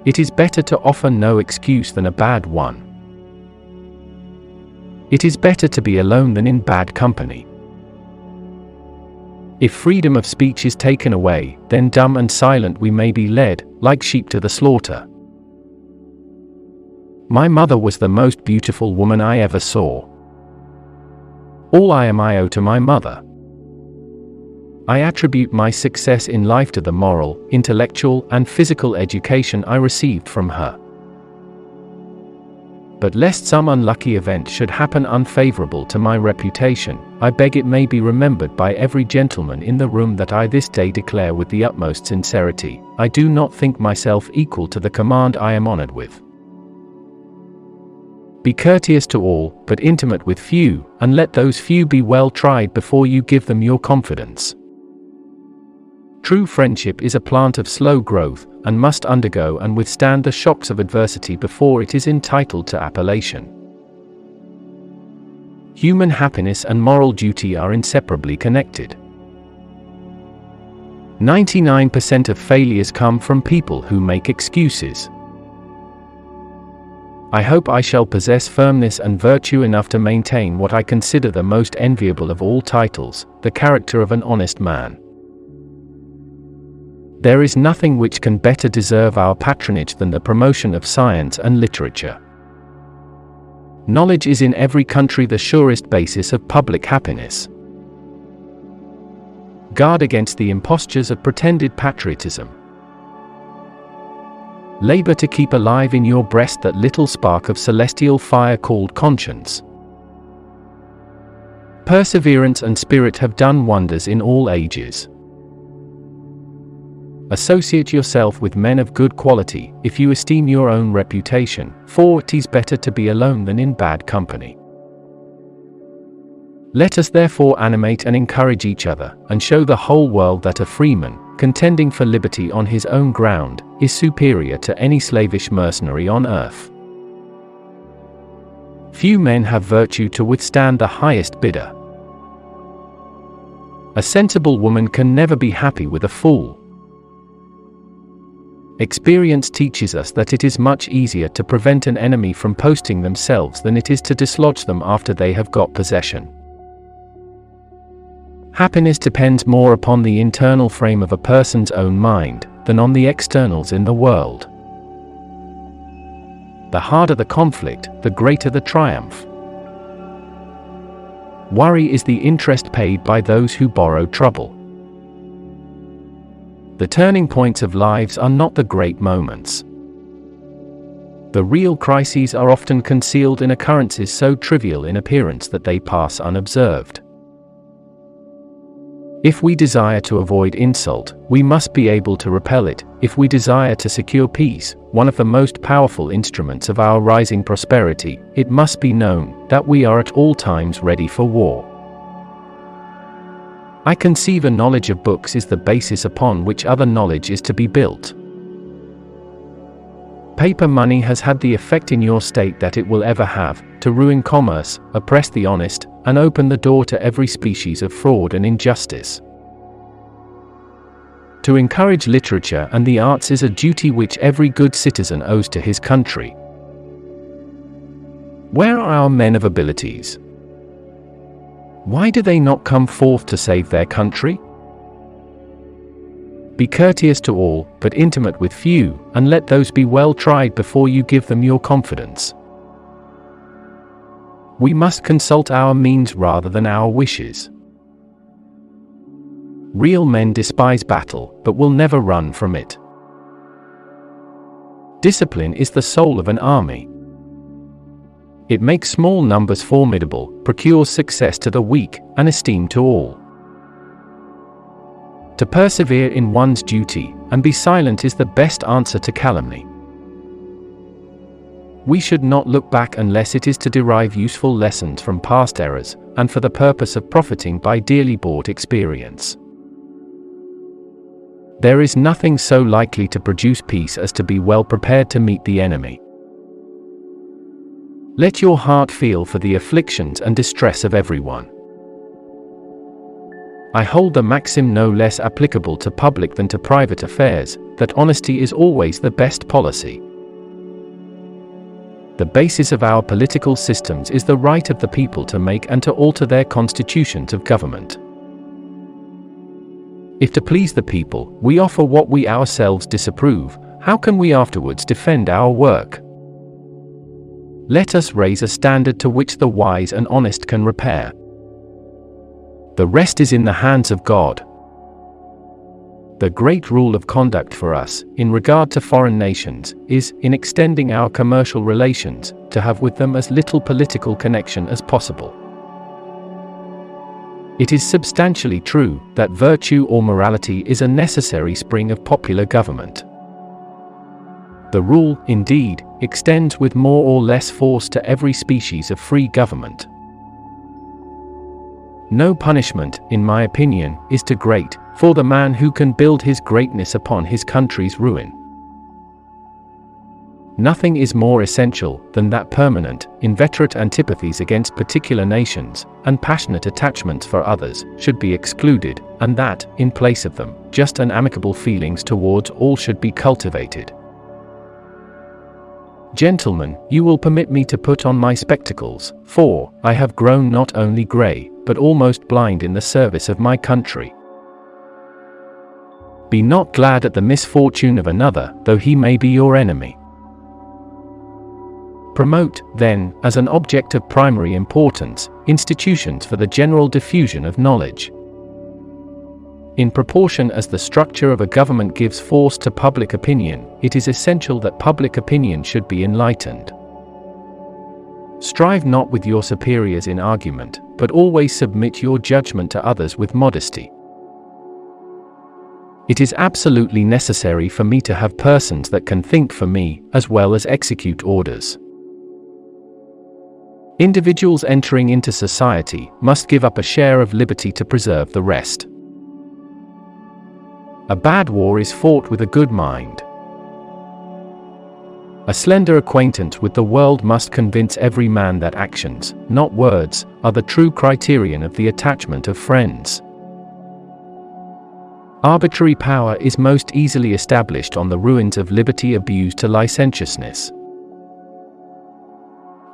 It is better to offer no excuse than a bad one. It is better to be alone than in bad company. If freedom of speech is taken away, then dumb and silent we may be led, like sheep to the slaughter. My mother was the most beautiful woman I ever saw. All I am I owe to my mother. I attribute my success in life to the moral, intellectual, and physical education I received from her. But lest some unlucky event should happen unfavorable to my reputation, I beg it may be remembered by every gentleman in the room that I this day declare with the utmost sincerity, I do not think myself equal to the command I am honored with. Be courteous to all, but intimate with few, and let those few be well tried before you give them your confidence. True friendship is a plant of slow growth, and must undergo and withstand the shocks of adversity before it is entitled to appellation. Human happiness and moral duty are inseparably connected. 99% of failures come from people who make excuses. I hope I shall possess firmness and virtue enough to maintain what I consider the most enviable of all titles, the character of an honest man. There is nothing which can better deserve our patronage than the promotion of science and literature. Knowledge is in every country the surest basis of public happiness. Guard against the impostures of pretended patriotism. Labor to keep alive in your breast that little spark of celestial fire called conscience. Perseverance and spirit have done wonders in all ages. Associate yourself with men of good quality, if you esteem your own reputation, for it is better to be alone than in bad company. Let us therefore animate and encourage each other, and show the whole world that a freeman, contending for liberty on his own ground, is superior to any slavish mercenary on earth. Few men have virtue to withstand the highest bidder. A sensible woman can never be happy with a fool. Experience teaches us that it is much easier to prevent an enemy from posting themselves than it is to dislodge them after they have got possession. Happiness depends more upon the internal frame of a person's own mind than on the externals in the world. The harder the conflict, the greater the triumph. Worry is the interest paid by those who borrow trouble. The turning points of lives are not the great moments. The real crises are often concealed in occurrences so trivial in appearance that they pass unobserved. If we desire to avoid insult, we must be able to repel it. If we desire to secure peace, one of the most powerful instruments of our rising prosperity, it must be known that we are at all times ready for war. I conceive a knowledge of books is the basis upon which other knowledge is to be built. Paper money has had the effect in your state that it will ever have, to ruin commerce, oppress the honest, and open the door to every species of fraud and injustice. To encourage literature and the arts is a duty which every good citizen owes to his country. Where are our men of abilities? Why do they not come forth to save their country? Be courteous to all, but intimate with few, and let those be well tried before you give them your confidence. We must consult our means rather than our wishes. Real men despise battle, but will never run from it. Discipline is the soul of an army. It makes small numbers formidable, procures success to the weak, and esteem to all. To persevere in one's duty, and be silent is the best answer to calumny. We should not look back unless it is to derive useful lessons from past errors, and for the purpose of profiting by dearly bought experience. There is nothing so likely to produce peace as to be well prepared to meet the enemy. Let your heart feel for the afflictions and distress of everyone. I hold the maxim no less applicable to public than to private affairs, that honesty is always the best policy. The basis of our political systems is the right of the people to make and to alter their constitutions of government. If to please the people, we offer what we ourselves disapprove, how can we afterwards defend our work? Let us raise a standard to which the wise and honest can repair. The rest is in the hands of God. The great rule of conduct for us, in regard to foreign nations, is, in extending our commercial relations, to have with them as little political connection as possible. It is substantially true that virtue or morality is a necessary spring of popular government. The rule, indeed, extends with more or less force to every species of free government. No punishment, in my opinion, is too great for the man who can build his greatness upon his country's ruin. Nothing is more essential than that permanent, inveterate antipathies against particular nations, and passionate attachments for others, should be excluded, and that, in place of them, just and amicable feelings towards all should be cultivated. Gentlemen, you will permit me to put on my spectacles, for I have grown not only grey, but almost blind in the service of my country. Be not glad at the misfortune of another, though he may be your enemy. Promote, then, as an object of primary importance, institutions for the general diffusion of knowledge. In proportion as the structure of a government gives force to public opinion, it is essential that public opinion should be enlightened. Strive not with your superiors in argument, but always submit your judgment to others with modesty. It is absolutely necessary for me to have persons that can think for me, as well as execute orders. Individuals entering into society must give up a share of liberty to preserve the rest. A bad war is fought with a good mind. A slender acquaintance with the world must convince every man that actions, not words, are the true criterion of the attachment of friends. Arbitrary power is most easily established on the ruins of liberty abused to licentiousness.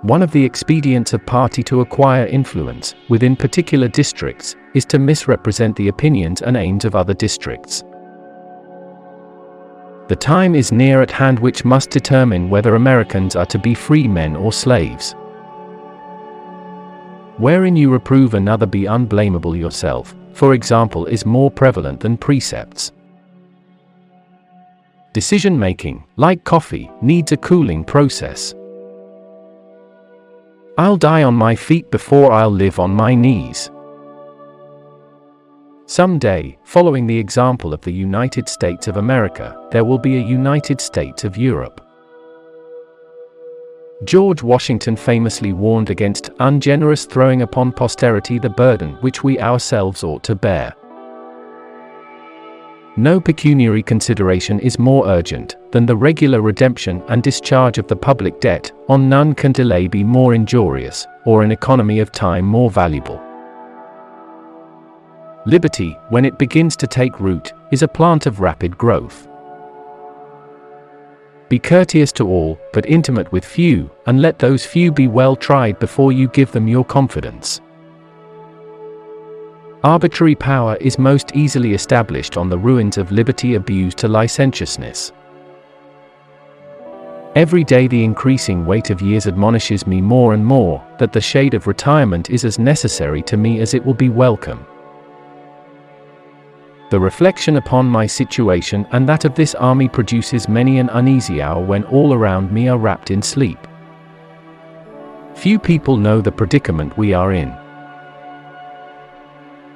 One of the expedients of party to acquire influence, within particular districts, is to misrepresent the opinions and aims of other districts. The time is near at hand which must determine whether Americans are to be free men or slaves. Wherein you reprove another, be unblameable yourself, for example is more prevalent than precepts. Decision-making, like coffee, needs a cooling process. I'll die on my feet before I'll live on my knees. Someday, following the example of the United States of America, there will be a United States of Europe. George Washington famously warned against ungenerous throwing upon posterity the burden which we ourselves ought to bear. No pecuniary consideration is more urgent than the regular redemption and discharge of the public debt. On none can delay be more injurious, or an economy of time more valuable. Liberty, when it begins to take root, is a plant of rapid growth. Be courteous to all, but intimate with few, and let those few be well tried before you give them your confidence. Arbitrary power is most easily established on the ruins of liberty abused to licentiousness. Every day the increasing weight of years admonishes me more and more that the shade of retirement is as necessary to me as it will be welcome. The reflection upon my situation and that of this army produces many an uneasy hour when all around me are wrapped in sleep. Few people know the predicament we are in.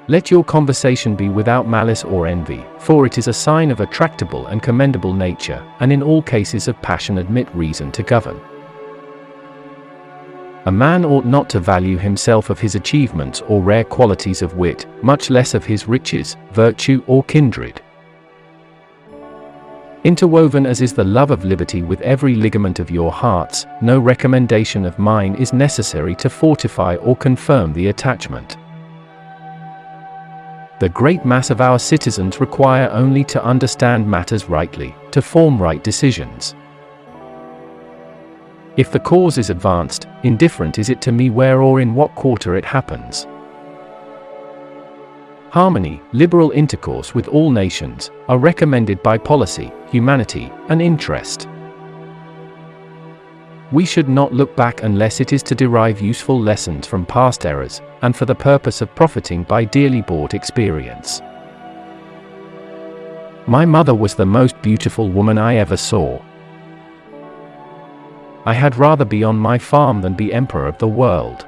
Let your conversation be without malice or envy, for it is a sign of a tractable and commendable nature, and in all cases of passion admit reason to govern. A man ought not to value himself of his achievements or rare qualities of wit, much less of his riches, virtue, or kindred. Interwoven as is the love of liberty with every ligament of your hearts, no recommendation of mine is necessary to fortify or confirm the attachment. The great mass of our citizens require only to understand matters rightly, to form right decisions. If the cause is advanced, indifferent is it to me where or in what quarter it happens. Harmony, liberal intercourse with all nations, are recommended by policy, humanity, and interest. We should not look back unless it is to derive useful lessons from past errors, and for the purpose of profiting by dearly bought experience. My mother was the most beautiful woman I ever saw. I had rather be on my farm than be emperor of the world.